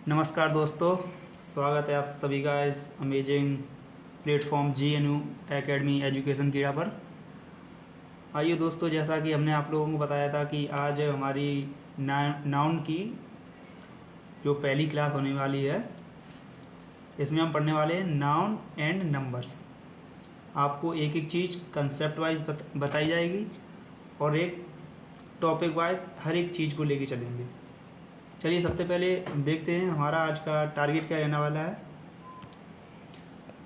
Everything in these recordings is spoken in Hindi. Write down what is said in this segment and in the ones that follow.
नमस्कार दोस्तों, स्वागत है आप सभी का इस amazing platform GNU academy education कीड़ा पर। आइए दोस्तों, जैसा कि हमने आप लोगों को बताया था कि आज हमारी नाउन की जो पहली क्लास होने वाली है, इसमें हम पढ़ने वाले हैं नाउन एंड नंबर्स। आपको एक एक चीज़ कंसेप्ट वाइज बताई जाएगी और एक टॉपिक वाइज हर एक चीज़ को लेके चलेंगे। चलिए सबसे पहले देखते हैं हमारा आज का टारगेट क्या रहने वाला है।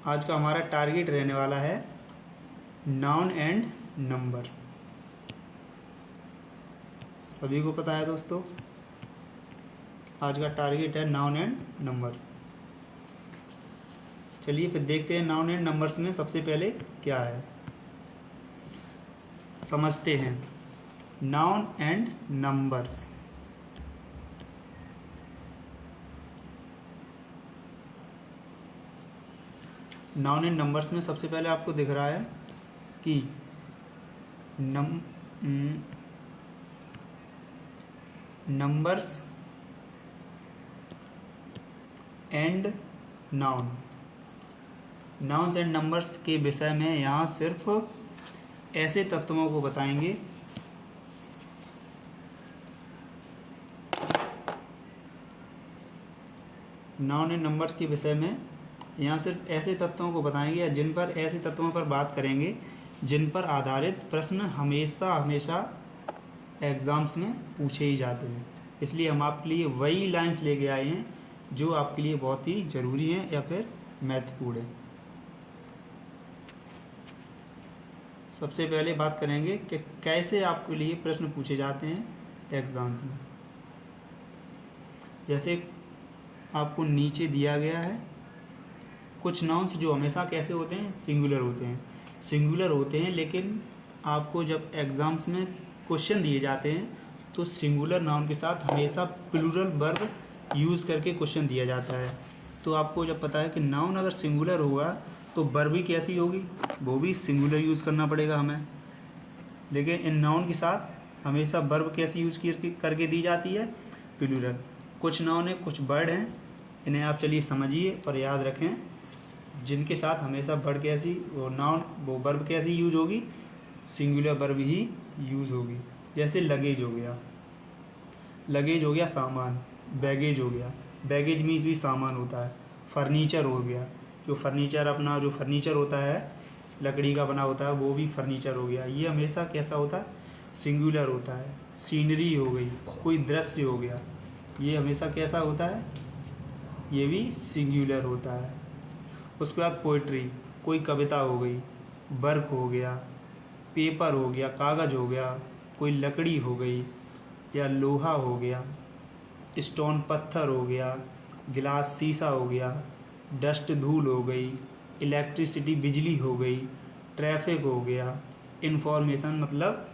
आज का हमारा टारगेट रहने वाला है नाउन एंड नंबर्स। सभी को पता है दोस्तों, आज का टारगेट है नाउन एंड नंबर्स। चलिए फिर देखते हैं नाउन एंड नंबर्स में सबसे पहले क्या है, समझते हैं noun and numbers. Noun and numbers में सबसे पहले आपको दिख रहा है कि numbers and noun. Nouns and numbers के विषय में यहाँ सिर्फ ऐसे तत्वों को बताएंगे नाउन एंड नंबर के विषय में यहाँ सिर्फ ऐसे तत्वों को बताएंगे या जिन पर ऐसे तत्वों पर बात करेंगे जिन पर आधारित प्रश्न हमेशा एग्ज़ाम्स में पूछे ही जाते हैं। इसलिए हम आपके लिए वही लाइंस लेके आए हैं जो आपके लिए बहुत ही ज़रूरी हैं या फिर महत्वपूर्ण है। सबसे पहले बात करेंगे कि कैसे आपके लिए प्रश्न पूछे जाते हैं एग्ज़ाम्स में। जैसे आपको नीचे दिया गया है कुछ नाउन्स जो हमेशा कैसे होते हैं, सिंगुलर होते हैं, लेकिन आपको जब एग्ज़ाम्स में क्वेश्चन दिए जाते हैं तो सिंगुलर नाउन के साथ हमेशा प्लूरल वर्ब यूज़ करके क्वेश्चन दिया जाता है। तो आपको जब पता है कि नाउन अगर सिंगुलर होगा तो वर्ब भी कैसी होगी, वो भी सिंगुलर यूज़ करना पड़ेगा हमें। लेकिन इन नाउन के साथ हमेशा वर्ब कैसी यूज़ करके दी जाती है, प्लूरल। कुछ नाउन है, कुछ वर्ड हैं, इन्हें आप चलिए समझिए और याद रखें, जिनके साथ हमेशा वर्ड कैसी वो वर्ब कैसी यूज होगी, सिंगुलर वर्ब ही यूज होगी। जैसे लगेज हो गया सामान, बैगेज हो गया, बैगेज मीन्स भी सामान होता है। फर्नीचर हो गया, जो फर्नीचर होता है लकड़ी का बना होता है, वो भी फर्नीचर हो गया। ये हमेशा कैसा होता है, सिंगुलर होता है। सीनरी हो गई, कोई दृश्य हो गया, ये हमेशा कैसा होता है, ये भी सिंगुलर होता है। उसके बाद पोइट्री, कोई कविता हो गई, वर्क हो गया, पेपर हो गया, कागज़ हो गया, कोई लकड़ी हो गई या लोहा हो गया, स्टोन पत्थर हो गया, गिलास शीशा हो गया, डस्ट धूल हो गई, इलेक्ट्रिसिटी बिजली हो गई, ट्रैफिक हो गया, इंफॉर्मेशन मतलब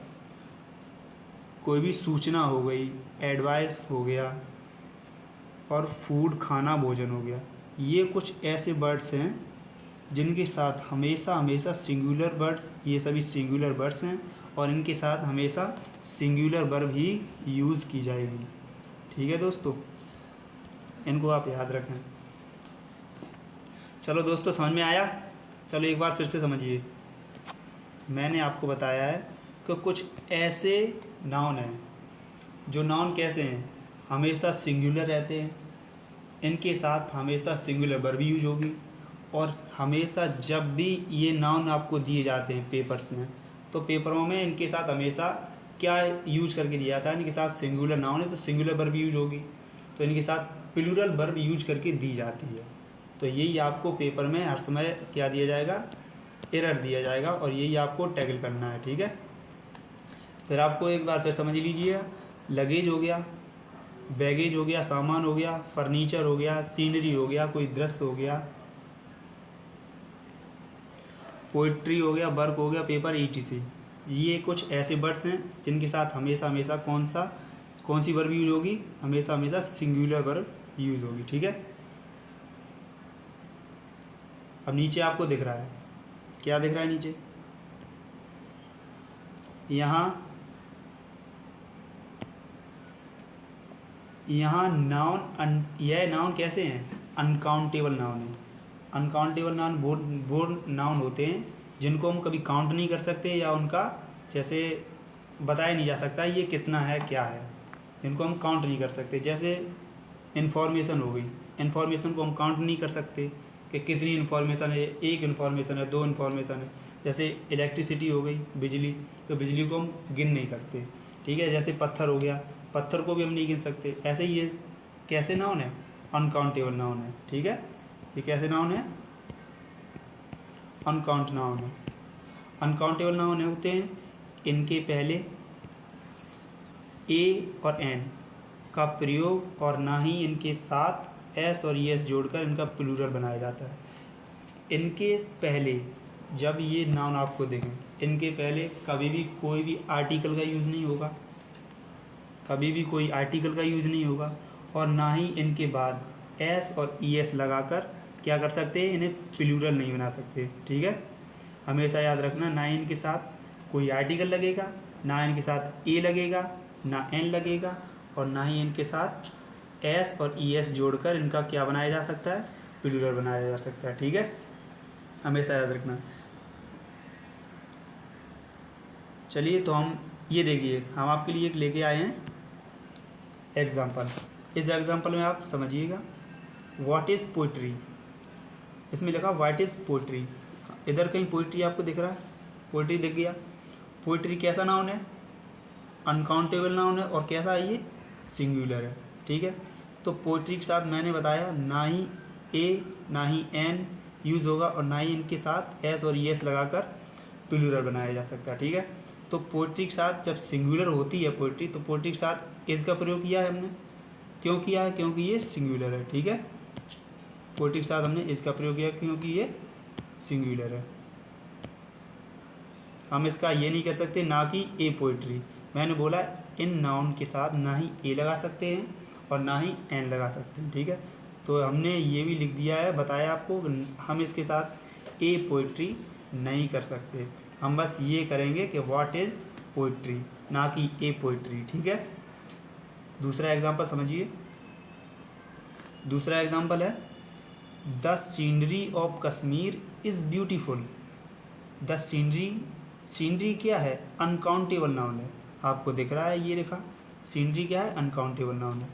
कोई भी सूचना हो गई, एडवाइस हो गया, और फूड खाना भोजन हो गया। ये कुछ ऐसे वर्ड्स हैं जिनके साथ हमेशा सिंगुलर वर्ड्स, ये सभी सिंगुलर वर्ड्स हैं और इनके साथ हमेशा सिंगुलर वर्ब ही यूज़ की जाएगी। ठीक है दोस्तों, इनको आप याद रखें। चलो दोस्तों, समझ में आया? चलो एक बार फिर से समझिए। मैंने आपको बताया है कि कुछ ऐसे नाउन हैं जो नाउन कैसे हैं, हमेशा सिंगुलर रहते हैं, इनके साथ हमेशा सिंगुलर वर्ब यूज होगी। और हमेशा जब भी ये नाउन आपको दिए जाते हैं पेपर्स में, तो पेपरों में इनके साथ हमेशा क्या यूज करके दिया जाता है, इनके साथ सिंगुलर नाउन है तो सिंगुलर वर्ब यूज होगी, तो इनके साथ प्लूरल वर्ब यूज करके दी जाती है। तो यही आपको पेपर में हर समय क्या दिया जाएगा, एरर दिया जाएगा, और यही आपको टैकल करना है। ठीक है, फिर आपको एक बार फिर समझ लीजिए। लगेज हो गया, बैगेज हो गया, सामान हो गया, फर्नीचर हो गया, सीनरी हो गया, कोई दृश्य हो गया, पोइट्री हो गया, वर्क हो गया, पेपर, ETC। ये कुछ ऐसे वर्ड्स हैं जिनके साथ हमेशा कौन सी वर्ब यूज होगी, हमेशा सिंगुलर वर्ब यूज होगी। ठीक है, अब नीचे आपको दिख रहा है, क्या दिख रहा है नीचे, यहाँ यहाँ नाउन यह नाउन कैसे हैं, अनकाउंटेबल नाउन है। अनकाउंटेबल नाउन वो नाउन होते हैं जिनको हम कभी काउंट नहीं कर सकते या उनका जैसे बताया नहीं जा सकता ये कितना है क्या है, जिनको हम काउंट नहीं कर सकते। जैसे इन्फॉर्मेशन हो गई, इन्फॉर्मेशन को हम काउंट नहीं कर सकते कि कितनी इन्फॉर्मेशन है, एक इन्फॉर्मेशन है, दो इन्फॉर्मेशन है। जैसे इलेक्ट्रिसिटी हो गई, बिजली, तो बिजली को हम गिन नहीं सकते, ठीक है। जैसे पत्थर हो गया, पत्थर को भी हम नहीं गिन सकते। ऐसे ही ये कैसे नाउन है, अनकाउंटेबल नाउन है, ठीक है। ये कैसे नाउन है, अनकाउंट नाउन है। अनकाउंटेबल नाउन होते हैं इनके पहले ए और एन का प्रयोग और ना ही इनके साथ एस और एस जोड़कर इनका प्लूरल बनाया जाता है। इनके पहले जब ये नाउन आपको देखें, इनके पहले कभी भी कोई भी आर्टिकल का यूज़ नहीं होगा, कभी भी कोई आर्टिकल का यूज़ नहीं होगा, और ना ही इनके बाद एस और ई एस लगाकर क्या कर सकते हैं, इन्हें प्लूरल नहीं बना सकते, ठीक है। हमेशा याद रखना, ना ही इनके साथ कोई आर्टिकल लगेगा, ना इनके साथ ए लगेगा, ना एन लगेगा, और ना ही इनके साथ एस और ई एस जोड़कर इनका क्या बनाया जा सकता है, प्लूरल बनाया जा सकता है, ठीक है। हमेशा याद रखना। चलिए तो हम ये देखिए, हम आपके लिए एक लेके आए हैं एग्जाम्पल। इस एग्जाम्पल में आप समझिएगा, व्हाट इज़ पोइट्री। इसमें लिखा व्हाट इज़ पोइट्री। इधर कहीं पोइट्री आपको दिख रहा है, पोइट्री दिख गया। पोइट्री कैसा नाउन है, अनकाउंटेबल नाउन है, और कैसा है ये, सिंगुलर है, ठीक है। तो पोइट्री के साथ मैंने बताया ना ही ए ना ही एन यूज़ होगा, और ना ही इनके साथ एस और एस लगाकर प्लूरल बनाया जा सकता है, ठीक है। तो पोइट्री के साथ जब सिंगुलर होती है पोइट्री, तो पोइट्री के साथ इस का प्रयोग किया है हमने। क्यों किया है, क्योंकि ये सिंगुलर है, ठीक है। पोइट्री के साथ हमने इसका प्रयोग किया क्योंकि ये सिंगुलर है। हम इसका ये नहीं कर सकते ना कि ए पोइट्री। मैंने बोला इन नाउन के साथ ना ही ए लगा सकते हैं और ना ही एन लगा सकते हैं, ठीक है। तो हमने ये भी लिख दिया है, बताया आपको, हम इसके साथ ए पोइट्री नहीं कर सकते। हम बस ये करेंगे कि व्हाट इज़ पोइट्री, ना कि ए पोइट्री, ठीक है। दूसरा एग्जांपल समझिए। दूसरा एग्जांपल है the scenery of Kashmir is beautiful. The scenery क्या है, अनकाउंटेबल नाउन है। आपको दिख रहा है ये लिखा, सीनरी क्या है, अनकाउंटेबल नाउन है।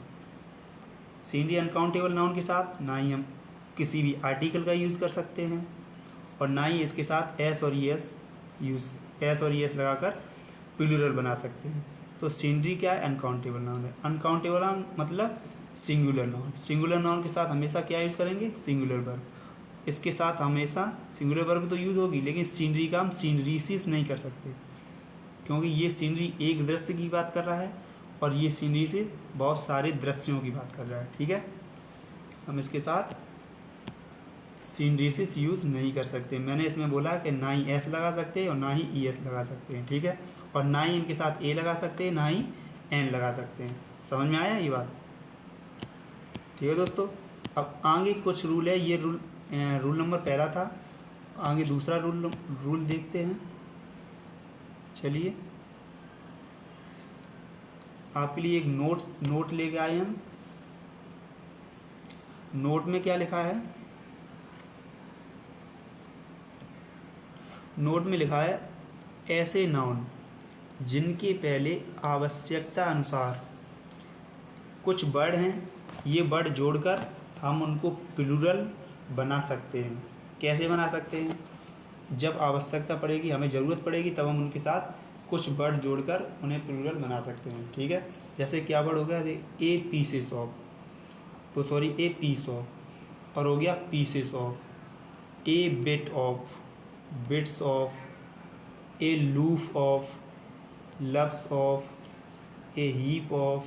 सीनरी अनकाउंटेबल नाउन के साथ ना ही हम किसी भी आर्टिकल का यूज़ कर सकते हैं, और ना ही इसके साथ एस और एस लगाकर प्लूरल बना सकते हैं। तो सीनरी क्या है, अनकाउंटेबल नाउन है। अनकाउंटेबल नाउन मतलब सिंगुलर नाउन। सिंगुलर नाउन के साथ हमेशा क्या यूज़ करेंगे, सिंगुलर वर्ब। इसके साथ हमेशा सिंगुलर वर्ब तो यूज़ होगी, लेकिन सीनरी का हम सीनरीसिस नहीं कर सकते, क्योंकि ये सीनरी एक दृश्य की बात कर रहा है और ये सीनरी से बहुत सारे दृश्यों की बात कर रहा है, ठीक है। हम इसके साथ सीनरीसिस यूज़ नहीं कर सकते। मैंने इसमें बोला कि ना ही एस लगा सकते हैं और ना ही ई एस लगा सकते हैं, ठीक है। और ना ही इनके साथ ए लगा सकते हैं, ना ही एन लगा सकते हैं। समझ में आया ये बात, ठीक है दोस्तों। अब आगे कुछ रूल है, ये रूल नंबर पहला था, आगे दूसरा रूल देखते हैं। चलिए आपके लिए एक नोट लेके आए हम। नोट में क्या लिखा है, नोट में लिखा है ऐसे नाउन जिनके पहले आवश्यकता अनुसार कुछ वर्ड हैं, ये वर्ड जोड़कर हम उनको प्लूरल बना सकते हैं। कैसे बना सकते हैं, जब आवश्यकता पड़ेगी, हमें ज़रूरत पड़ेगी, तब हम उनके साथ कुछ वर्ड जोड़कर उन्हें प्लूरल बना सकते हैं, ठीक है। जैसे क्या वर्ड हो गया, ए पीसेस ऑफ, तो सॉरी ए पीस ऑफ, और हो गया pieces of, A bit of, bits of, A लूफ of, loves of, A heap of,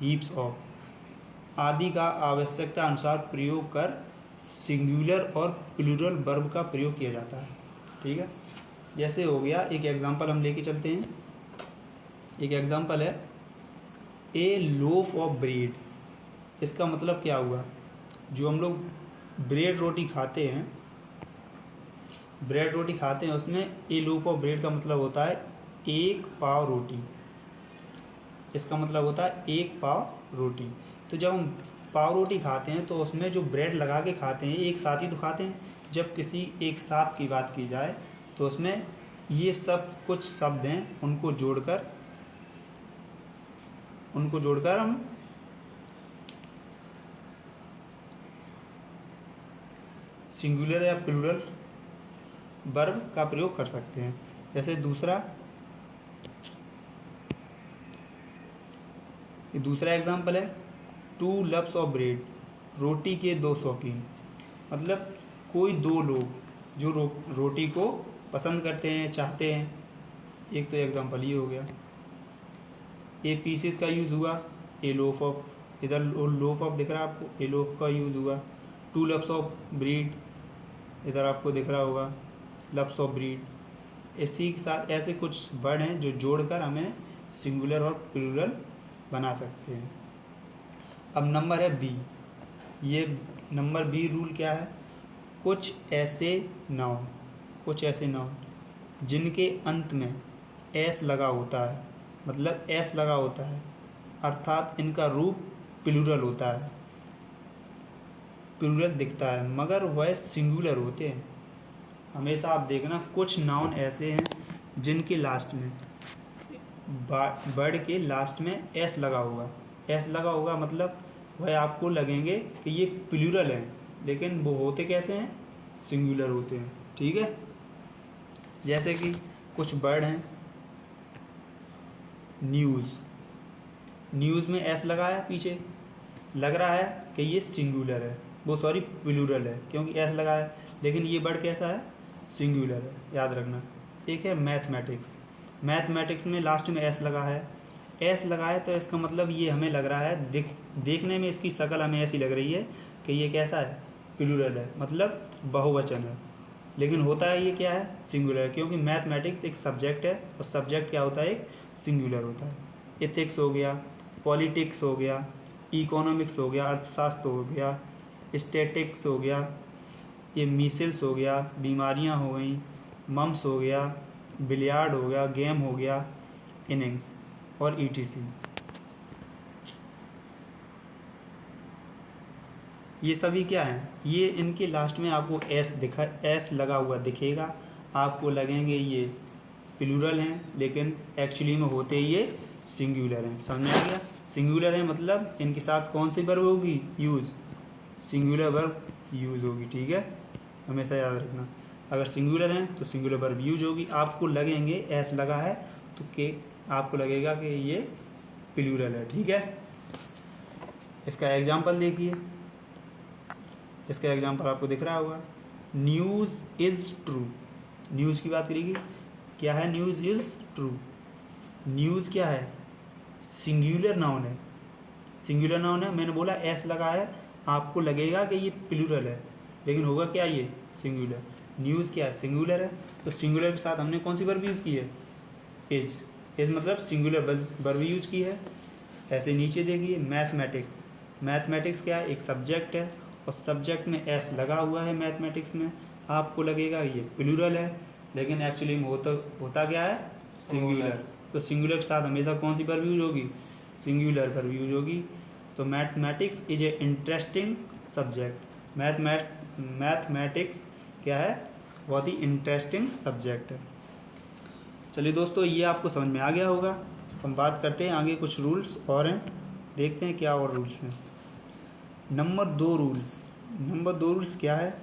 heaps of आदि का आवश्यकता अनुसार प्रयोग कर सिंगुलर और प्लूरल वर्ब का प्रयोग किया जाता है, ठीक है। जैसे हो गया, एक एग्जांपल हम लेके चलते हैं। एक एग्जांपल है ए लोफ ऑफ ब्रेड। इसका मतलब क्या हुआ, जो हम लोग ब्रेड रोटी खाते हैं, उसमें ए लोफ ऑफ ब्रेड का मतलब होता है एक पाव रोटी। इसका मतलब होता है एक पाव रोटी। तो जब हम पाव रोटी खाते हैं तो उसमें जो ब्रेड लगा के खाते हैं एक साथ ही तो खाते हैं। जब किसी एक साथ की बात की जाए तो उसमें ये सब कुछ शब्द हैं, उनको जोड़कर हम सिंगुलर या प्लूरल वर्ब का प्रयोग कर सकते हैं। जैसे दूसरा एग्जाम्पल है, 2 लव्स ऑफ ब्रेड, रोटी के 2 शौकीन। मतलब कोई 2 लोग जो रोटी को पसंद करते हैं, चाहते हैं। एक तो एग्जाम्पल ये हो गया। ए पीसेस का यूज़ हुआ, ए लोफ ऑफ, इधर लोफ ऑफ दिख रहा है आपको, ए लोफ का यूज़ हुआ। 2 लव्स ऑफ ब्रेड, इधर आपको दिख रहा होगा लव्स ऑफ ब्रीड। इसी के साथ ऐसे कुछ वर्ड हैं जो जोड़कर हमें सिंगुलर और प्लूरल बना सकते हैं। अब नंबर है बी। ये नंबर बी रूल क्या है, कुछ ऐसे नाउन जिनके अंत में एस लगा होता है, मतलब एस लगा होता है, अर्थात इनका रूप प्लूरल होता है, प्लूरल दिखता है, मगर वह सिंगुलर होते हैं। हमेशा आप देखना कुछ नाउन ऐसे हैं जिनके लास्ट में वर्ड के लास्ट में एस लगा होगा, मतलब वह आपको लगेंगे कि ये प्लूरल हैं, लेकिन वो होते कैसे हैं, सिंगुलर होते हैं। ठीक है, जैसे कि कुछ वर्ड हैं, न्यूज़ में एस लगाया पीछे, लग रहा है कि ये सिंगुलर है, प्लूरल है क्योंकि एस लगा है, लेकिन ये वर्ड कैसा है, सिंगुलर है, याद रखना। एक है मैथमेटिक्स में लास्ट में एस लगा है, तो इसका मतलब ये हमें लग रहा है, देखने में इसकी शक्ल हमें ऐसी लग रही है कि ये कैसा है, प्लूरल है, मतलब बहुवचन है, लेकिन होता है ये क्या है, सिंगुलर, क्योंकि मैथमेटिक्स एक सब्जेक्ट है और सब्जेक्ट क्या होता है, एक सिंगुलर होता है। एथिक्स हो गया, पॉलिटिक्स हो गया, इकोनॉमिक्स हो गया, अर्थशास्त्र हो गया, स्टैटिक्स हो गया, ये मीसल्स हो गया, बीमारियां हो गई, मम्स हो गया, बिलियार्ड हो गया, गेम हो गया, इनिंग्स और ईटीसी। ये सभी क्या हैं, ये इनके लास्ट में आपको एस लगा हुआ दिखेगा, आपको लगेंगे ये प्लूरल हैं, लेकिन एक्चुअली में होते ये सिंगुलर हैं। समझ में आ गया, सिंगुलर है मतलब इनके साथ कौन सी वर्ब होगी, यूज़, सिंगुलर वर्ब यूज़ होगी। ठीक है, हमेशा याद रखना, अगर सिंगुलर हैं तो सिंगुलर वर्ब यूज होगी, आपको लगेंगे एस लगा है तो के आपको लगेगा कि ये प्लूरल है। ठीक है, इसका एग्जाम्पल देखिए, इसका एग्जाम्पल आपको दिख रहा होगा, न्यूज़ इज़ ट्रू। न्यूज़ की बात करेगी, क्या है, न्यूज़ इज़ ट्रू। न्यूज़ क्या है, सिंगुलर नाउन है, मैंने बोला एस लगा है, आपको लगेगा कि ये प्लूरल है, लेकिन होगा क्या, ये सिंगुलर। न्यूज़ क्या है, सिंगुलर है, तो सिंगुलर के साथ हमने कौन सी वर्ब यूज़ की है, इज मतलब सिंगुलर वर्ब यूज़ की है। ऐसे नीचे देखिए, मैथमेटिक्स क्या है, एक सब्जेक्ट है और सब्जेक्ट में एस लगा हुआ है मैथमेटिक्स में, आपको लगेगा ये प्लूरल है, लेकिन एक्चुअली में होता क्या है, सिंगुलर। तो सिंगुलर के साथ हमेशा कौन सी वर्ब यूज होगी, सिंगुलर वर्ब यूज होगी। तो mathematics is a interesting subject. Mathematics क्या है, बहुत ही इंटरेस्टिंग सब्जेक्ट है। चलिए दोस्तों, ये आपको समझ में आ गया होगा। हम बात करते हैं आगे, कुछ रूल्स और हैं, देखते हैं क्या और रूल्स हैं। नंबर 2 रूल्स क्या है,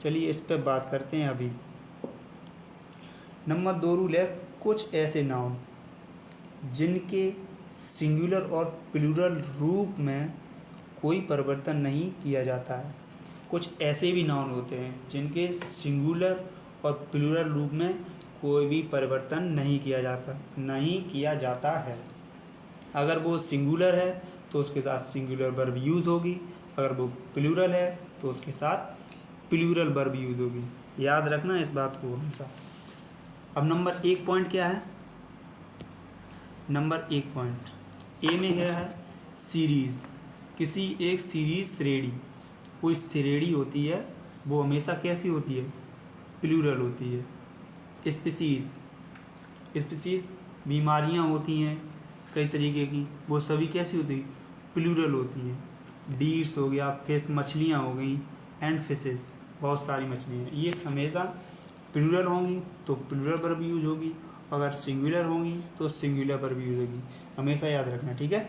चलिए इस पर बात करते हैं अभी। नंबर 2 रूल है, कुछ ऐसे नाउन जिनके सिंगुलर और प्लूरल रूप में कोई परिवर्तन नहीं किया जाता है। कुछ ऐसे भी नाउन होते हैं जिनके सिंगुलर और प्लूरल रूप में कोई भी परिवर्तन नहीं किया जाता है। अगर वो सिंगुलर है तो उसके साथ सिंगुलर वर्ब यूज़ होगी, अगर वो प्लूरल है तो उसके साथ प्लूरल वर्ब यूज़ होगी। याद रखना इस बात को हमेशा। अब नंबर 1 पॉइंट क्या है, नंबर 1 पॉइंट ए में क्या है, सीरीज़। किसी एक सीरीज़ श्रेणी, कोई श्रेणी होती है वो हमेशा कैसी होती है, प्लूरल होती है। स्पीसीज़ बीमारियां होती हैं कई तरीके की, वो सभी कैसी होती है, प्लूरल होती है। डीर्स हो गया, फिश मछलियाँ हो गई, एंड फिशेस बहुत सारी मछलियाँ, ये हमेशा प्लूरल होंगी तो प्लूरल वर्ब यूज होगी, अगर सिंगुलर होंगी तो सिंगुलर वर्ब यूज होगी, हमेशा याद रखना, ठीक है।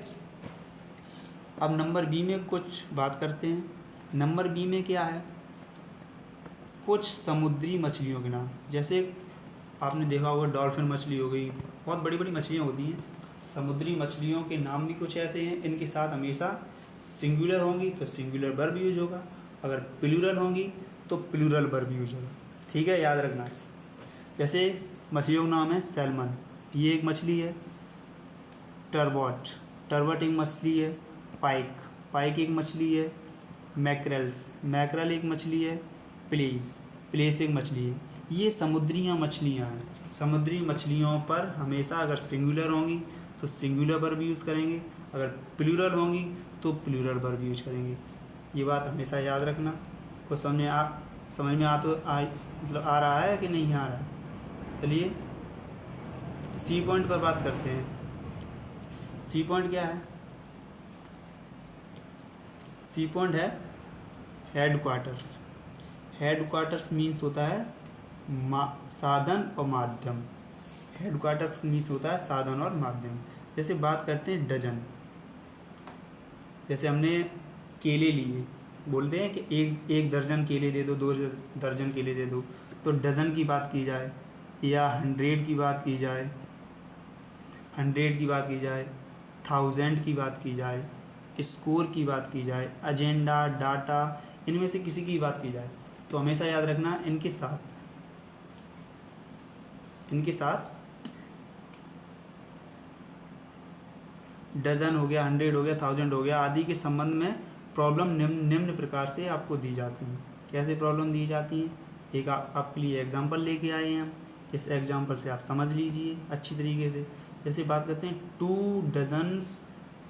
अब नंबर बी में कुछ बात करते हैं। नंबर बी में क्या है, कुछ समुद्री मछलियों के नाम। जैसे आपने देखा होगा डॉल्फिन मछली हो गई, बहुत बड़ी बड़ी मछलियाँ होती हैं। समुद्री मछलियों के नाम भी कुछ ऐसे हैं, इनके साथ हमेशा सिंगुलर होंगी तो सिंगुलर वर्ब यूज होगा, अगर प्लूरल होंगी तो प्लूरल वर्ब यूज होगा, ठीक है, याद रखना। जैसे मछलियों का नाम है सैल्मन, ये एक मछली है। टर्बॉट, टर्बॉट एक मछली है। पाइक, पाइक एक मछली है। मैकरेल्स, मैकरल एक मछली है। प्लेस, प्लेस एक मछली है। ये समुद्री मछलियाँ हैं। समुद्री मछलियों पर हमेशा अगर सिंगुलर होंगी तो सिंगुलर वर्ब यूज़ करेंगे, अगर प्लूरल होंगी तो प्लूरल वर्ब यूज करेंगे। ये बात हमेशा याद रखना। कुछ समझ में मतलब आ रहा है कि नहीं आ रहा है। चलिए सी पॉइंट पर बात करते हैं। सी पॉइंट क्या है, सी पॉइंट है head quarters. Head quarters means होता है साधन और माध्यम। हेड क्वार्टर्स मीन्स होता है साधन और माध्यम। जैसे बात करते हैं डजन, जैसे हमने केले लिए, बोलते हैं कि एक दर्जन केले दे दो, 2 दर्जन केले दे दो, तो डजन की बात की जाए या 100 की बात की जाए, 100 की बात की जाए, 1000 की बात की जाए, स्कोर की बात की जाए, एजेंडा, डाटा, इनमें से किसी की बात की जाए तो हमेशा याद रखना इनके साथ डजन हो गया, 100 हो गया, 1000 हो गया आदि के संबंध में प्रॉब्लम निम्न प्रकार से आपको दी जाती हैं। कैसे प्रॉब्लम दी जाती हैं, एक आपके लिए एग्जांपल लेके आए हैं हम, इस एग्जांपल से आप समझ लीजिए अच्छी तरीके से। जैसे बात करते हैं 2 dozens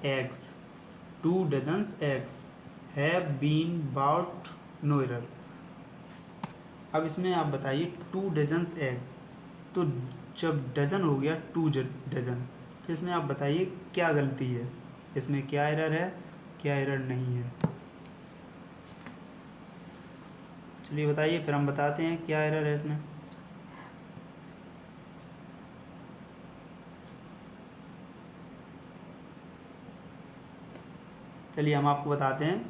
eggs, 2 dozens eggs have been bought, no error. अब इसमें आप बताइए 2 डजन्स एग, तो जब डजन हो गया 2 डजन, तो इसमें आप बताइए क्या गलती है, इसमें क्या एरर है, क्या एरर नहीं है। चलिए बताइए, फिर हम बताते हैं क्या एरर है इसमें। चलिए हम आपको बताते हैं,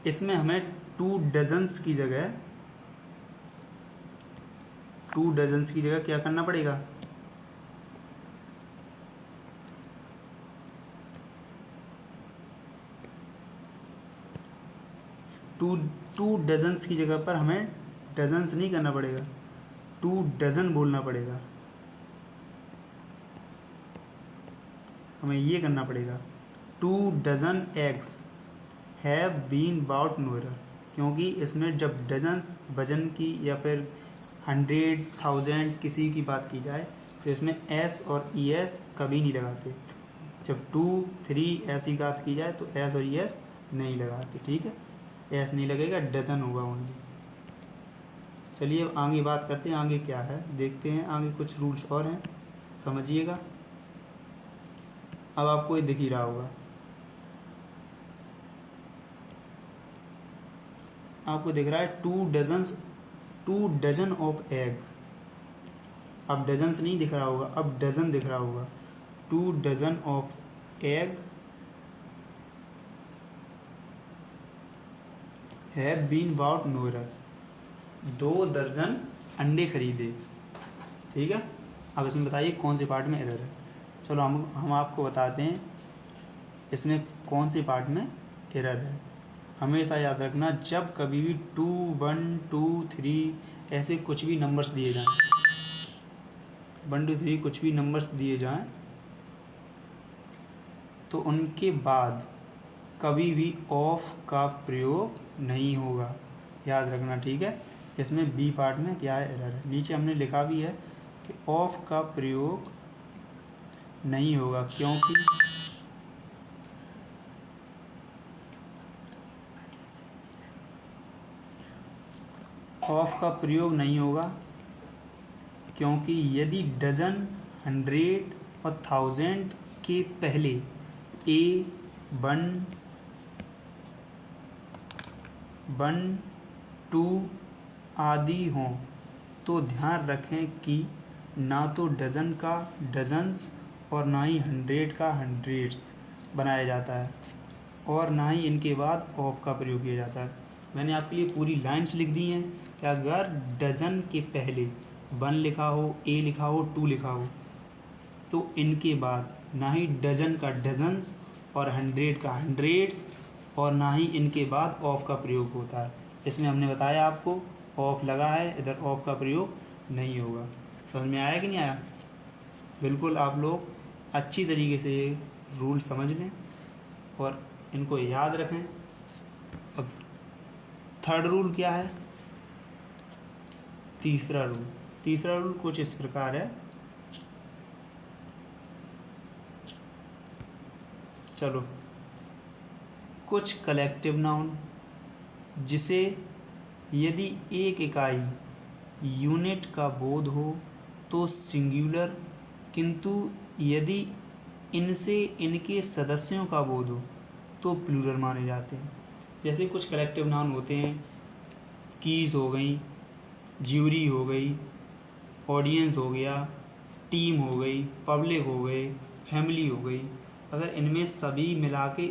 इसमें हमें 2 डजन्स की जगह 2 डजन्स की जगह क्या करना पड़ेगा, 2 डजन्स की जगह पर हमें डजन्स नहीं करना पड़ेगा, 2 डजन बोलना पड़ेगा। हमें ये करना पड़ेगा 2 dozen eggs have been bought, no error. क्योंकि इसमें जब डजन्स वजन की या फिर 100, 1000 किसी की बात की जाए तो इसमें एस और ई एस कभी नहीं लगाते। जब 2, 3 ऐसी बात की जाए तो एस और ई एस नहीं लगाते, ठीक है, एस नहीं लगेगा, डजन होगा ओनली। चलिए अब आगे बात करते हैं, आगे क्या है देखते हैं, आगे कुछ रूल्स और हैं, समझिएगा। अब आपको ये दिख ही रहा होगा, आपको दिख रहा है 2 डजन ऑफ एग। अब डजन्स नहीं दिख रहा होगा, अब डजन दिख रहा होगा। 2 dozen of egg have been bought, no error. 2 दर्जन अंडे खरीदे, ठीक है। अब इसमें बताइए कौन से पार्ट में एरर है। चलो हम आपको बताते हैं इसमें कौन से पार्ट में एरर है। हमेशा याद रखना, जब कभी भी 2, 1, 2, 3 ऐसे कुछ भी नंबर्स दिए जाएं, 1, 2, 3 कुछ भी नंबर्स दिए जाएं तो उनके बाद कभी भी ऑफ का प्रयोग नहीं होगा, याद रखना, ठीक है। इसमें बी पार्ट में क्या है एरर है, नीचे हमने लिखा भी है कि ऑफ का प्रयोग नहीं होगा, क्योंकि ऑफ का प्रयोग नहीं होगा क्योंकि यदि डजन, 100 और 1000 के पहले ए वन वन टू आदि हों तो ध्यान रखें कि ना तो डज़न का डजन्स और ना ही हंड्रेड का हंड्रेड्स बनाया जाता है और ना ही इनके बाद ऑफ का प्रयोग किया जाता है। मैंने आपके लिए पूरी लाइन्स लिख दी हैं कि अगर डज़न के पहले वन लिखा हो, ए लिखा हो, टू लिखा हो तो इनके बाद ना ही डज़न का डजन्स और हंड्रेड का हंड्रेड्स और ना ही इनके बाद ऑफ का प्रयोग होता है। इसमें हमने बताया आपको ऑफ लगा है, इधर ऑफ का प्रयोग नहीं होगा। समझ में आया कि नहीं आया? बिल्कुल आप लोग अच्छी तरीके से ये रूल समझ लें और इनको याद रखें। अब थर्ड रूल क्या है? तीसरा रूल कुछ इस प्रकार है। चलो, कुछ कलेक्टिव नाउन जिसे यदि एक इकाई यूनिट का बोध हो तो सिंगुलर, किंतु यदि इनसे इनके सदस्यों का बोध हो तो प्लूरल माने जाते हैं। जैसे कुछ कलेक्टिव नाउन होते हैं, कीज़ हो गई, ज्यूरी हो गई, ऑडियंस हो गया, टीम हो गई, पब्लिक हो गए, फैमिली हो गई। अगर इनमें सभी मिला के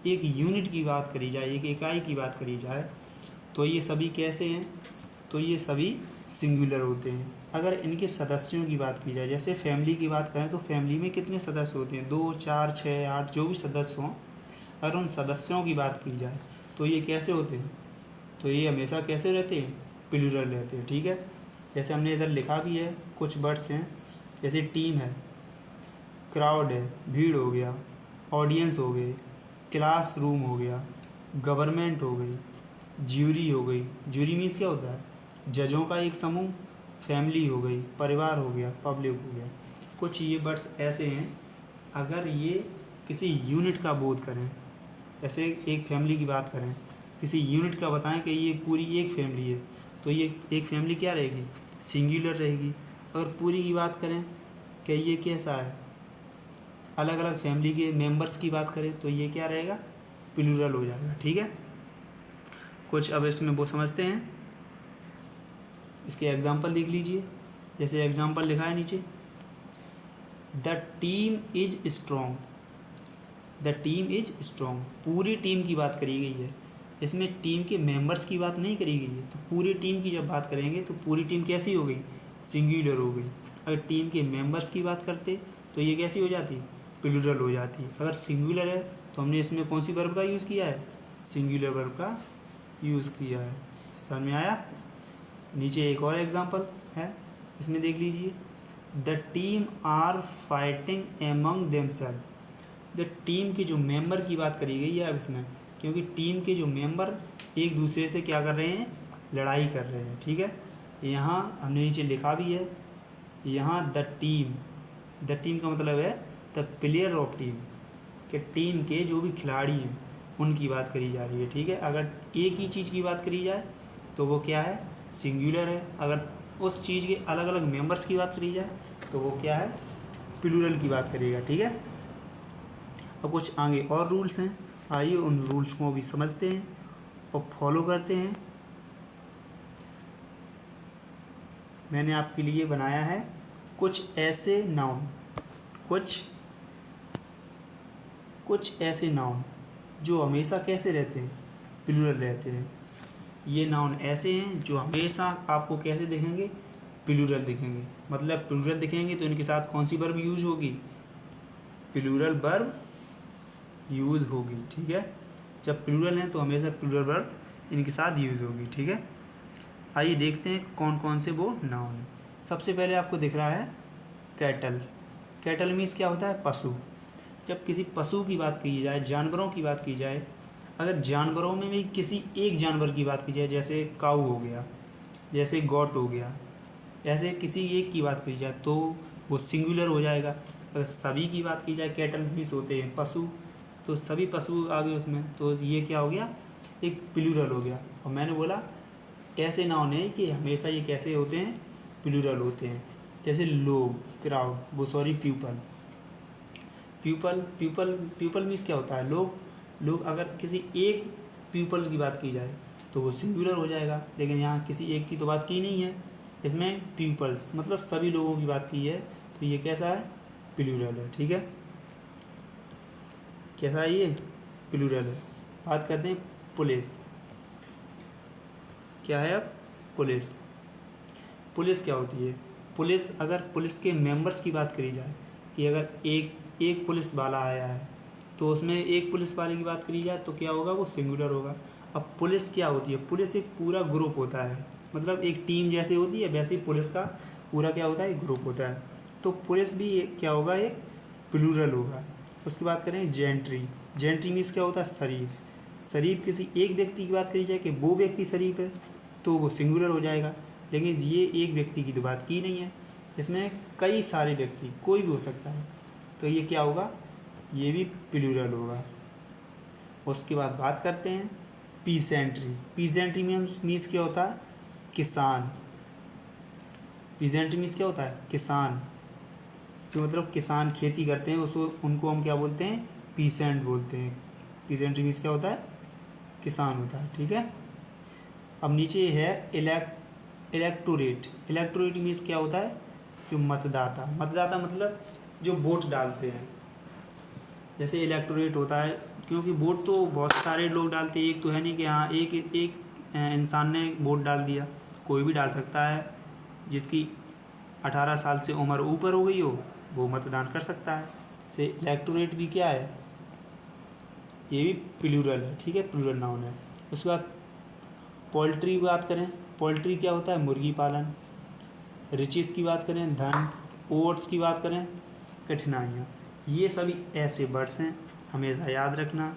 एक यूनिट की बात करी जाए, एक इकाई की बात करी जाए तो ये सभी कैसे हैं? तो ये सभी सिंगुलर होते हैं। अगर इनके सदस्यों की बात की जाए, जैसे फैमिली की बात करें तो फैमिली में कितने सदस्य होते हैं? 2, 4, 6, 8 जो भी सदस्य हों, अगर उन सदस्यों की बात की जाए तो ये कैसे होते हैं? तो ये हमेशा कैसे रहते हैं? प्लूरल रहते हैं। ठीक है, जैसे हमने इधर लिखा भी है, कुछ वर्ड्स हैं, जैसे टीम है, क्राउड है, भीड़ हो गया, ऑडियंस हो गए, क्लास रूम हो गया, गवर्नमेंट हो गई, ज्यूरी हो गई। ज्यूरी मीन्स क्या होता है? जजों का एक समूह, फैमिली हो गई, परिवार हो गया, पब्लिक हो गया। कुछ ये वर्ड्स ऐसे हैं, अगर ये किसी यूनिट का बोध करें, ऐसे एक फैमिली की बात करें, किसी यूनिट का बताएं कि ये पूरी एक फैमिली है, तो ये एक फैमिली क्या रहेगी? सिंगुलर रहेगी। अगर पूरी की बात करें कि ये कैसा है, अलग अलग फैमिली के मेंबर्स की बात करें तो ये क्या रहेगा? प्लूरल हो जाएगा। ठीक है, कुछ अब इसमें वो समझते हैं, इसके एग्जाम्पल देख लीजिए। जैसे एग्जाम्पल लिखा है नीचे, the team is strong, the team is strong, पूरी टीम की बात करी गई है, इसमें टीम के मेंबर्स की बात नहीं करी गई है। तो पूरी टीम की जब बात करेंगे तो पूरी टीम कैसी हो गई? सिंगुलर हो गई। अगर टीम के मेंबर्स की बात करते तो ये कैसी हो जाती? प्लूरल हो जाती। अगर सिंगुलर है तो हमने इसमें कौन सी वर्ब का यूज़ किया है? सिंगुलर वर्ब का यूज़ किया है। समझ में आया? नीचे एक और एग्जांपल है, इसमें देख लीजिए, the team are fighting among themselves, the team के जो मेंबर की बात करी गई है अब इसमें, क्योंकि टीम के जो मेंबर एक दूसरे से क्या कर रहे हैं? लड़ाई कर रहे हैं। ठीक है, यहाँ हमने नीचे लिखा भी है, यहाँ द टीम का मतलब है द प्लेयर ऑफ टीम, कि टीम के जो भी खिलाड़ी हैं उनकी बात करी जा रही है। ठीक है, अगर एक ही चीज़ की बात करी जाए तो वो क्या है? सिंगुलर है। अगर उस चीज़ के अलग अलग मेंबर्स की बात करी जाए तो वो क्या है? प्लूरल की बात करेगा। ठीक है, अब कुछ आगे और रूल्स हैं, आइए उन रूल्स को भी समझते हैं और फॉलो करते हैं। मैंने आपके लिए बनाया है कुछ ऐसे नाउन, कुछ ऐसे नाउन जो हमेशा कैसे रहते हैं? प्लूरल रहते हैं। ये नाउन ऐसे हैं जो हमेशा आपको कैसे दिखेंगे? प्लूरल दिखेंगे। मतलब प्लूरल दिखेंगे तो इनके साथ कौन सी वर्ब यूज होगी? प्लूरल वर्ब यूज़ होगी। ठीक है, जब प्लूरल हैं तो हमेशा प्लूरल वर्ब इनके साथ यूज़ होगी। ठीक है, आइए देखते हैं कौन कौन से वो नाउन हैं। सबसे पहले आपको दिख रहा है कैटल। कैटल मीन्स क्या होता है? पशु। जब किसी पशु की बात की जाए, जानवरों की बात की जाए, अगर जानवरों में भी किसी एक जानवर की बात की जाए, जैसे काऊ हो गया, जैसे गॉट हो गया, ऐसे किसी एक की बात की जाए तो वो सिंगुलर हो जाएगा। अगर सभी की बात की जाए, कैटल मीन्स होते हैं पशु, तो सभी पशु आ गए उसमें, तो ये क्या हो गया? एक प्लूरल हो गया। और मैंने बोला ऐसे नाउन है कि हमेशा ये कैसे होते हैं? प्लूरल होते हैं। जैसे लोग, crowd, people. People people people means क्या होता है, लोग अगर किसी एक पीपल की बात की जाए तो वो सिंगुलर हो जाएगा, लेकिन यहाँ किसी एक की तो बात की नहीं है, इसमें पीपल्स मतलब सभी लोगों की बात की है, तो ये कैसा है, प्लूरल है। ठीक है, कैसा है ये, प्लूरल है। बात करते हैं पुलिस, क्या है अब, पुलिस। पुलिस क्या होती है, पुलिस अगर पुलिस के मेंबर्स की बात करी जाए कि अगर एक पुलिस वाला आया है तो उसमें एक पुलिस वाले की बात करी जाए तो क्या होगा, वो सिंगुलर होगा। अब पुलिस क्या होती है, पुलिस एक पूरा ग्रुप होता है, मतलब एक टीम जैसे होती है वैसे ही पुलिस का पूरा क्या होता है, एक ग्रुप होता है। तो पुलिस भी क्या होगा, एक प्लूरल होगा। उसकी बात करें जेंट्री, जेंट्री मीन्स क्या होता है, शरीफ। शरीफ किसी एक व्यक्ति की बात करी जाए कि वो व्यक्ति शरीफ है तो वो सिंगुलर हो जाएगा, लेकिन ये एक व्यक्ति की तो बात की नहीं है, इसमें कई सारे व्यक्ति कोई भी हो सकता है, तो ये क्या होगा, ये भी प्लूरल होगा। उसके बाद बात करते हैं पीसेंट्री। पीसेंट्री मीन्स क्या होता है, किसान। पीसेंट्री मीन्स क्या होता है, किसान। जो मतलब किसान खेती करते हैं उसको, उनको हम क्या बोलते हैं, पीसेंट बोलते हैं। पीसेंट्री मीन्स क्या होता है, किसान होता है। ठीक है, अब नीचे है इलेक्टोरेट। इलेक्टोरेट मीन्स क्या होता है, जो मतदाता। मतदाता मतलब जो वोट डालते हैं, जैसे इलेक्टोरेट होता है, क्योंकि वोट तो बहुत सारे लोग डालते हैं, एक तो है नहीं कि हाँ एक एक इंसान ने वोट डाल दिया, कोई भी डाल सकता है, जिसकी 18 साल से उम्र ऊपर हो गई हो वो मतदान कर सकता है। से इलेक्टोरेट भी क्या है, ये भी प्लूरल है। ठीक है, प्लूरल नाउन है। उसके बाद पोल्ट्री की बात करें, पोल्ट्री क्या होता है, मुर्गी पालन। रिचेस की बात करें, धन। ओट्स की बात करें, कठिनाइयाँ। ये सभी ऐसे वर्ड्स हैं, हमेशा याद रखना।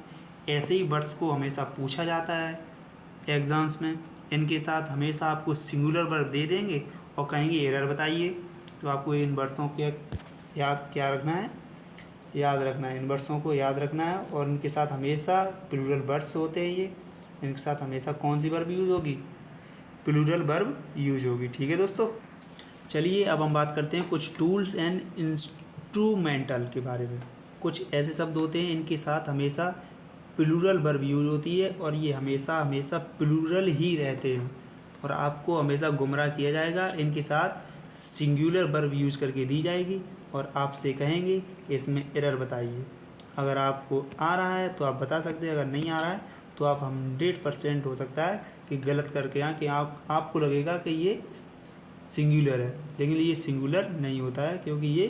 ऐसे ही वर्ड्स को हमेशा पूछा जाता है एग्ज़ाम्स में। इनके साथ हमेशा आपको सिंगुलर वर्ब दे देंगे और कहेंगे एरर बताइए, तो आपको इन वर्ड्सों के क्या रखना है, याद रखना है। इन वर्ड्सों को याद रखना है और इनके साथ हमेशा प्लूरल वर्ड्स होते हैं ये। इनके साथ हमेशा कौन सी वर्ब यूज़ होगी, प्लूरल वर्ब यूज होगी। ठीक है दोस्तों, चलिए अब हम बात करते हैं कुछ टूल्स एंड इंस्ट्रूमेंटल के बारे में। कुछ ऐसे शब्द होते हैं इनके साथ हमेशा प्लूरल वर्ब यूज होती है और ये हमेशा हमेशा प्लूरल ही रहते हैं, और आपको हमेशा गुमराह किया जाएगा। इनके साथ सिंगुलर वर्ब यूज करके दी जाएगी और आपसे कहेंगे कि इसमें एरर बताइए। अगर आपको आ रहा है तो आप बता सकते हैं, अगर नहीं आ रहा है तो आप 100% हो सकता है कि गलत करके आए, कि आपको लगेगा कि ये सिंगुलर है, लेकिन ये सिंगुलर नहीं होता है क्योंकि ये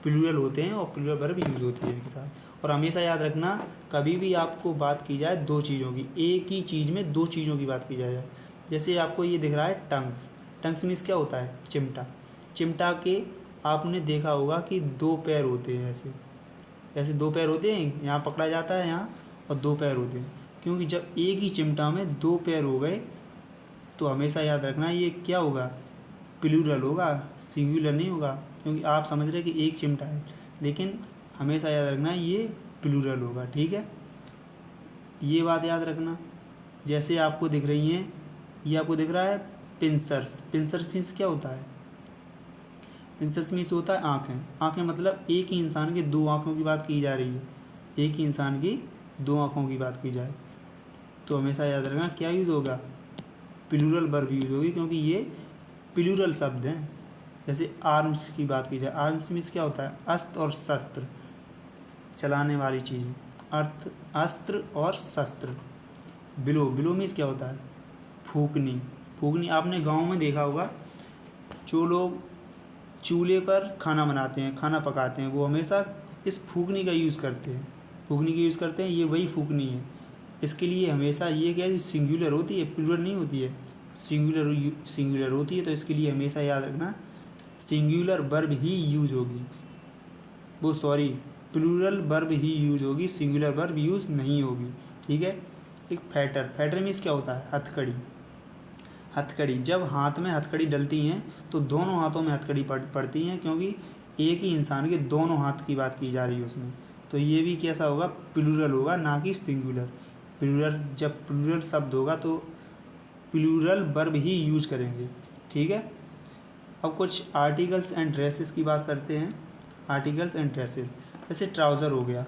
प्लूरल होते हैं और प्लूरल वर्ब यूज होती है इनके साथ। और हमेशा याद रखना, कभी भी आपको बात की जाए दो चीज़ों की, एक ही चीज़ में दो चीज़ों की बात की जाए, जैसे आपको ये दिख रहा है टंग्स। टंग्स मीन्स क्या होता है, चिमटा। चिमटा के आपने देखा होगा कि दो पैर होते हैं, ऐसे ऐसे दो पैर होते हैं, यहाँ पकड़ा जाता है यहाँ, और दो पैर होते हैं, क्योंकि जब एक ही चिमटा में दो पैर हो गए तो हमेशा याद रखना ये क्या होगा, प्लूरल होगा, सिंगुलर नहीं होगा। क्योंकि आप समझ रहे कि एक चिमटा है, लेकिन हमेशा याद रखना ये प्लूरल होगा। ठीक है, ये बात याद रखना। जैसे आपको दिख रही हैं, ये आपको दिख रहा है पिंसर्स। पिंसर्स मीन्स क्या होता है, पिंसर्स मीन्स होता है आँखें। आँखें मतलब एक ही इंसान की दो आँखों की बात की जा रही है, एक ही इंसान की दो आँखों की बात की जाए तो हमेशा याद रखना क्या यूज़ होगा, प्लूरल वर्ब यूज़ होगी, क्योंकि ये प्लूरल शब्द हैं। जैसे आर्म्स की बात की जाए, आर्म्स मीन्स क्या होता है, अस्त्र और शस्त्र, चलाने वाली चीज़, अस्त्र और शस्त्र। बिलो, बिलो मीन्स क्या होता है, फूकनी। फूकनी आपने गांव में देखा होगा, जो लोग चूल्हे पर खाना बनाते हैं, खाना पकाते हैं, वो हमेशा इस फूकनी का यूज़ करते हैं, फूकनी का यूज़ करते हैं, ये वही फूकनी है। इसके लिए हमेशा ये क्या है, सिंगुलर होती है, प्लूरल नहीं होती है, सिंगुलर होती है, तो इसके लिए हमेशा याद रखना सिंगुलर वर्ब ही यूज होगी, प्लूरल वर्ब ही यूज होगी, सिंगुलर वर्ब यूज़ नहीं होगी। ठीक है, एक फैटर। फैटर मीन्स क्या होता है, हथकड़ी। हथकड़ी, जब हाथ में हथकड़ी डलती हैं तो दोनों हाथों में हथकड़ी पड़ती हैं, क्योंकि एक ही इंसान के दोनों हाथ की बात की जा रही है उसमें, तो ये भी कैसा होगा, प्लूरल होगा, ना कि सिंगुलर। प्लूरल, जब प्लूरल शब्द होगा तो प्लूरल वर्ब ही यूज करेंगे। ठीक है, अब कुछ आर्टिकल्स एंड ड्रेसेस की बात करते हैं। आर्टिकल्स एंड ड्रेसेस, जैसे ट्राउज़र हो गया,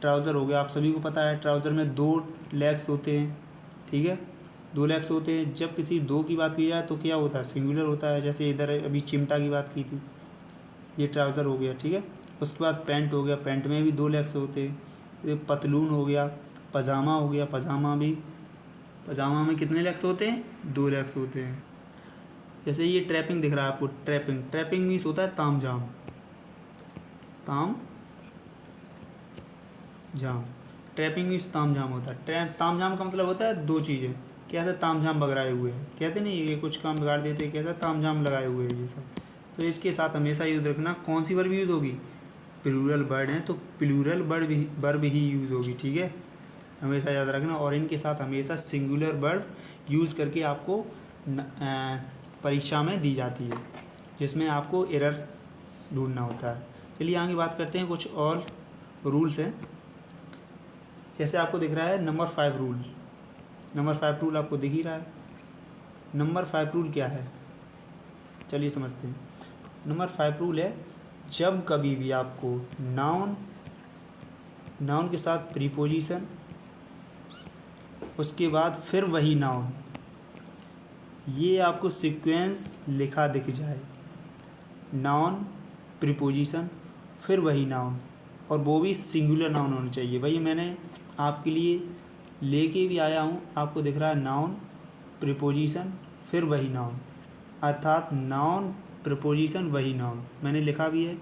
ट्राउज़र हो गया, आप सभी को पता है ट्राउज़र में 2 लेग्स होते हैं, ठीक है, 2 लेग्स होते हैं। जब किसी 2 की बात की जाए तो क्या होता है, सिंगुलर होता है। जैसे इधर अभी चिमटा की बात की थी, ये ट्राउज़र हो गया, ठीक है। उसके बाद पैंट हो गया, पैंट में भी 2 लेग्स होते हैं। ये पतलून हो गया, पजामा हो गया, पजामा में कितने लेग्स होते हैं, 2 लेग्स होते हैं। जैसे ये ट्रैपिंग दिख रहा है आपको, ट्रैपिंग मीन्स होता है ताम झाम, ट्रैपिंग मीन्स ताम झाम होता है। ताम झाम का मतलब होता है 2 चीज़ें, कैसे ताम झाम बगराए हुए हैं, कहते नहीं ये कुछ काम बिगाड़ देते हैं, कैसा ताम झाम लगाए हुए हैं ये सब। तो इसके साथ हमेशा यूज़ रखना, कौन सी वर्ब यूज़ होगी, प्लूरल वर्ड है तो प्लूरल वर्ब ही यूज़ होगी, ठीक है, हमेशा याद रखना। और इनके साथ हमेशा सिंगुलर वर्ब यूज़ करके आपको परीक्षा में दी जाती है, जिसमें आपको एरर ढूंढना होता है। चलिए आगे बात करते हैं, कुछ और रूल्स हैं। जैसे आपको दिख रहा है नंबर 5 रूल, नंबर 5 रूल आपको दिख ही रहा है। नंबर 5 रूल क्या है, चलिए समझते हैं। नंबर 5 रूल है, जब कभी भी आपको नाउन के साथ प्रीपोजिशन, उसके बाद फिर वही नाउन, ये आपको सीक्वेंस लिखा दिख जाए, नाउन, प्रीपोजिशन, फिर वही नाउन, और वो भी सिंगुलर नाउन होना चाहिए। वही मैंने आपके लिए लेके भी आया हूँ, आपको दिख रहा है नाउन, प्रीपोजिशन, फिर वही नाउन, अर्थात नाउन, प्रीपोजिशन, वही नाउन, मैंने लिखा भी है।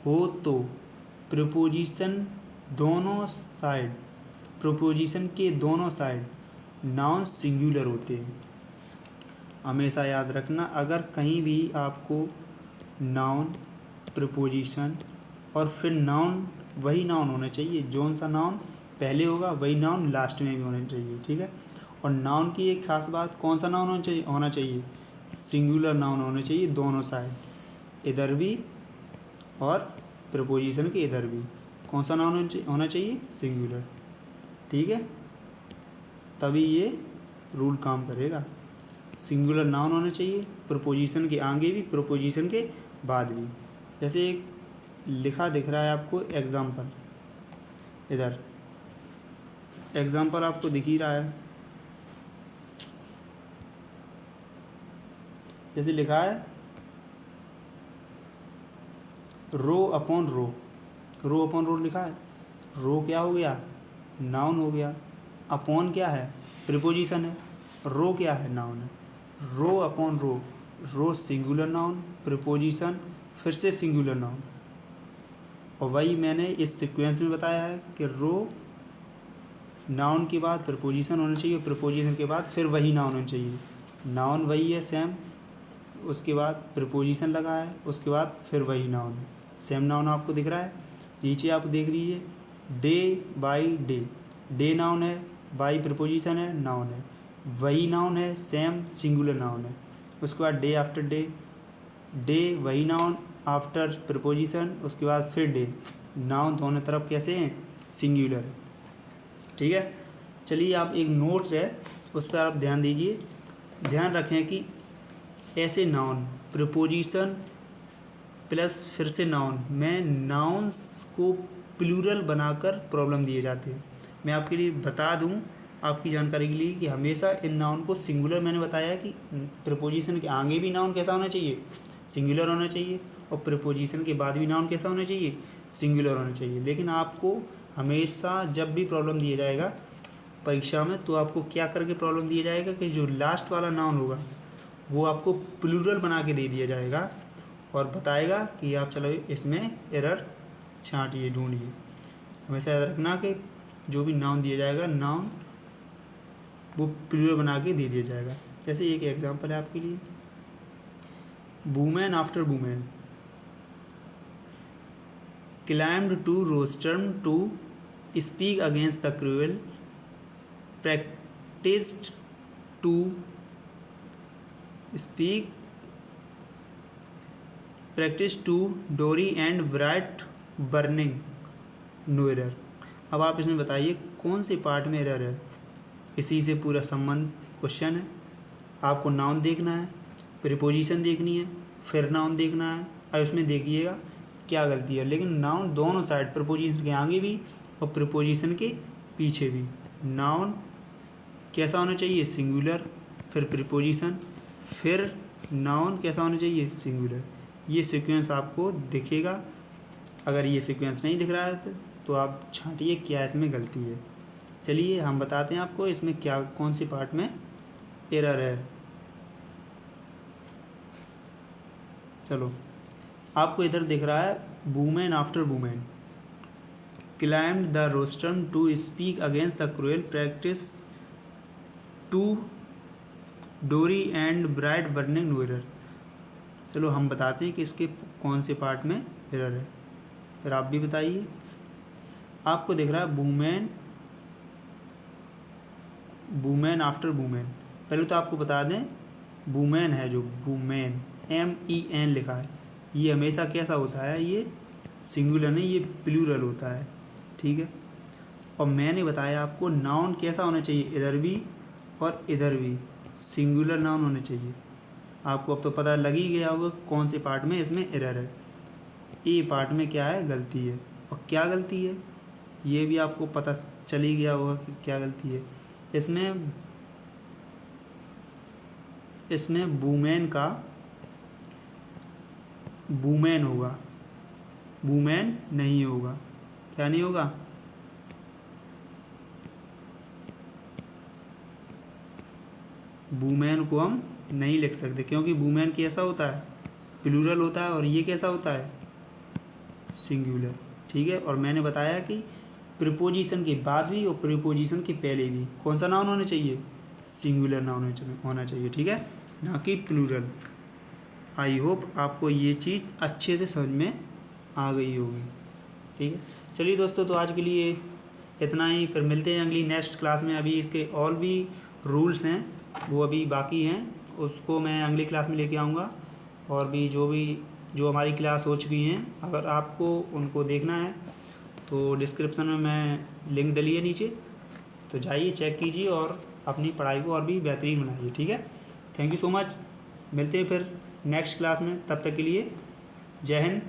हो तो प्रीपोजिशन दोनों साइड, प्रीपोजिशन के दोनों साइड नाउन सिंगुलर होते हैं, हमेशा याद रखना। अगर कहीं भी आपको नाउन, प्रीपोजिशन और फिर नाउन, वही नाउन होना चाहिए, जौन सा नाउन पहले होगा वही नाउन लास्ट में भी होना चाहिए, ठीक है। और नाउन की एक खास बात, कौन सा नाउन होना चाहिए, सिंगुलर नाउन होना चाहिए, दोनों साइड, इधर भी और प्रीपोजिशन के इधर भी, कौन सा नाउन होना चाहिए, सिंगुलर, ठीक है, तभी ये रूल काम करेगा। सिंगुलर नाउन होना चाहिए, प्रीपोजिशन के आगे भी, प्रीपोजिशन के बाद भी। जैसे एक लिखा दिख रहा है आपको एग्जाम्पल, इधर एग्जाम्पल आपको दिख ही रहा है, जैसे लिखा है rho upon rho, rho upon rho लिखा है। रो क्या हो गया, नाउन हो गया, अपॉन क्या है, प्रीपोजिशन है, रो क्या है, नाउन है। रो अपॉन रो, रो सिंगुलर नाउन, प्रीपोजिशन फिर से सिंगुलर नाउन। और वही मैंने इस सीक्वेंस में बताया है कि रो नाउन के बाद प्रीपोजिशन होना चाहिए, प्रीपोजिशन के बाद फिर वही नाउन होना चाहिए, नाउन वही है सेम, उसके बाद प्रीपोजिशन लगा है, उसके बाद फिर वही नाउन है, सेम नाउन आपको दिख रहा है। नीचे आप देख लीजिए, day by day, day noun है, बाई प्रीपोजिशन है, नाउन है, वही नाउन है, सेम सिंगुलर नाउन है। उसके बाद डे आफ्टर डे, डे वही नाउन आफ्टर प्रीपोजिशन, उसके बाद फिर डे, नाउन दोनों तरफ कैसे हैं, सिंगुलर है, ठीक है। चलिए आप एक नोट्स है उस पर आप ध्यान दीजिए, ध्यान रखें कि ऐसे नाउन, प्रीपोजिशन प्लस फिर से नाउन में नाउन्स को प्लूरल बनाकर प्रॉब्लम दिए जाते हैं। मैं आपके लिए बता दूं, आपकी जानकारी के लिए, कि हमेशा इन नाउन को सिंगुलर, मैंने बताया कि प्रीपोजिशन के आगे भी नाउन कैसा होना चाहिए, सिंगुलर होना चाहिए, और प्रीपोजिशन के बाद भी नाउन कैसा होना चाहिए, सिंगुलर होना चाहिए। लेकिन आपको हमेशा जब भी प्रॉब्लम दिया जाएगा परीक्षा में, तो आपको क्या करके प्रॉब्लम दिया जाएगा कि जो लास्ट वाला नाउन होगा वो आपको प्लूरल बना के दे दिया जाएगा, और बताएगा कि आप चलो इसमें एरर छांटिए, ढूंढिए। हमेशा याद रखना कि जो भी नाउन दिया जाएगा, नाउन वो प्लूरल बना के दे दिया जाएगा। जैसे एक एग्जांपल है आपके लिए, women after women, climbed to rostrum to speak against the cruel, practiced to speak, practice to dowry and bride burning, no error. अब आप इसमें बताइए कौन से पार्ट में एरर है, इसी से पूरा संबंध क्वेश्चन है। आपको नाउन देखना है, प्रीपोजिशन देखनी है, फिर नाउन देखना है। अब इसमें देखिएगा क्या गलती है। लेकिन नाउन दोनों साइड, प्रीपोजिशन के आगे भी और प्रीपोजिशन के पीछे भी। नाउन कैसा होना चाहिए, सिंगुलर, फिर प्रीपोजिशन, फिर नाउन कैसा होना चाहिए, सिंगुलर। ये सीक्वेंस आपको दिखेगा। अगर ये सीक्वेंस नहीं दिख रहा है तो आप छांटिए क्या इसमें गलती है। चलिए हम बताते हैं आपको इसमें क्या, कौन सी पार्ट में एरर है। चलो, आपको इधर दिख रहा है women after women climbed the rostrum to speak against the cruel practice to dowry and bride burning no error. चलो हम बताते हैं कि इसके कौन से पार्ट में एरर है, फिर आप भी बताइए। आपको दिख रहा है वुमेन आफ्टर वुमेन। पहले तो आपको बता दें, वुमेन है जो वुमेन MEN लिखा है, ये हमेशा कैसा होता है, ये सिंगुलर नहीं, ये प्लूरल होता है, ठीक है। और मैंने बताया आपको नाउन कैसा होना चाहिए, इधर भी और इधर भी सिंगुलर नाउन होने चाहिए। आपको अब तो पता लग ही गया होगा कौन से पार्ट में इसमें एरर है। ए पार्ट में क्या है, गलती है। और क्या गलती है ये भी आपको पता चल ही गया होगा कि क्या गलती है। इसमें वुमेन का वुमेन होगा, वुमेन नहीं होगा। क्या नहीं होगा, वुमेन को हम नहीं लिख सकते, क्योंकि वुमेन कैसा होता है, प्लूरल होता है, और ये कैसा होता है, सिंगुलर, ठीक है। और मैंने बताया कि प्रीपोजिशन के बाद भी और प्रीपोजिशन के पहले भी कौन सा नाउन होना चाहिए, सिंगुलर नाउन होना चाहिए, ठीक है, ना कि प्लूरल। आई होप आपको ये चीज़ अच्छे से समझ में आ गई होगी, ठीक है। चलिए दोस्तों, तो आज के लिए इतना ही, फिर मिलते हैं अगली नेक्स्ट क्लास में। अभी इसके और भी रूल्स हैं, वो अभी बाकी हैं, उसको मैं अगली क्लास में लेके आऊँगा। और भी जो हमारी क्लास हो चुकी हैं, अगर आपको उनको देखना है तो डिस्क्रिप्शन में मैं लिंक डली है नीचे, तो जाइए चेक कीजिए और अपनी पढ़ाई को और भी बेहतरीन बनाइए, ठीक है। Thank you so much. मिलते हैं फिर नेक्स्ट क्लास में, तब तक के लिए जय हिंद,